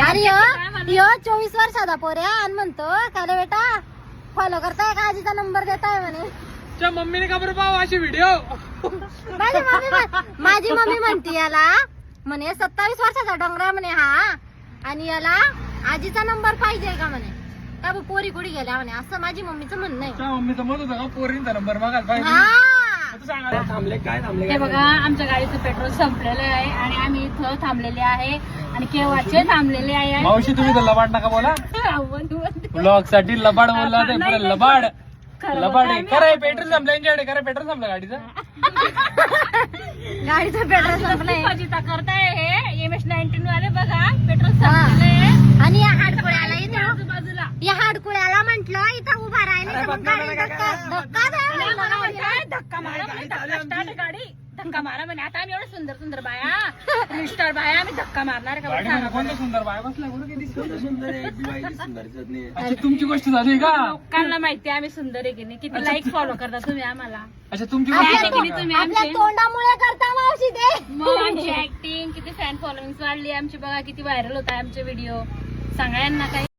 अरे यो 24 वर्षाचा पोऱ्या आणि म्हणतो का रे बेटा फॉलो करताय का आजीचा नंबर देताय म्हणे. मम्मीने का बरं पाव अशी व्हिडिओ. माझी मम्मी म्हणते याला म्हणे 27 वर्षाचा डोंगरा म्हणे हा आणि याला आजीचा नंबर पाहिजे का म्हणे. का पोरी कुठे गेल्या म्हणे असं माझी मम्मीचं म्हणणं आहे. मम्मीचं मत होतं का पोरींचा नंबर मागायला पाहिजे. थांबले काय थांबले. हे बघा आमच्या गाडीचं पेट्रोल संपलेलं आहे आणि आम्ही इथं थांबलेले आहे आणि केव्हाचे थांबलेले आहे. मावशी तुम्ही तर लबाड नका बोला. ब्लॉग साठी लबाड बोलला ते पुढे लबाड लबाड आहे. खरं पेट्रोल संपलं यांच्याकडे. खरं पेट्रोल संपलं गाडीचं. गाडीचं पेट्रोल संपलंय. फजिता करताय हे MS-19 वाले बघा पेट्रोल संपलंय आणि या हाडकुळ्याला इथं आजूबाजूला. या हाडकुळ्याला म्हंटल इथं उभा राहिले तर मग गाडी धक्का धक्का मारा म्हणे, स्टार्ट गाडी धक्का मारा म्हणे. आता आम्ही एवढं सुंदर सुंदर बाया स्टार बाया आम्ही धक्का मारणार का बरं सांगा. कोणतं सुंदर बाय बसला अच्छा तुमची गोष्ट झाली का. लोकांना माहिती आम्ही सुंदर आहे की नाही. किती लाईक फॉलो करता तुम्ही आम्हाला. अच्छा तुमची आहे गोष्ट की नाही तुम्ही आपल्या आमचे. तोंडामुळे करता मावशी ते. मग आमची ऍक्टिंग किती फॅन फॉलोइंग वाढली आमची बघा किती व्हायरल होत आहे आमचे व्हिडिओ. सांगा यांना काही.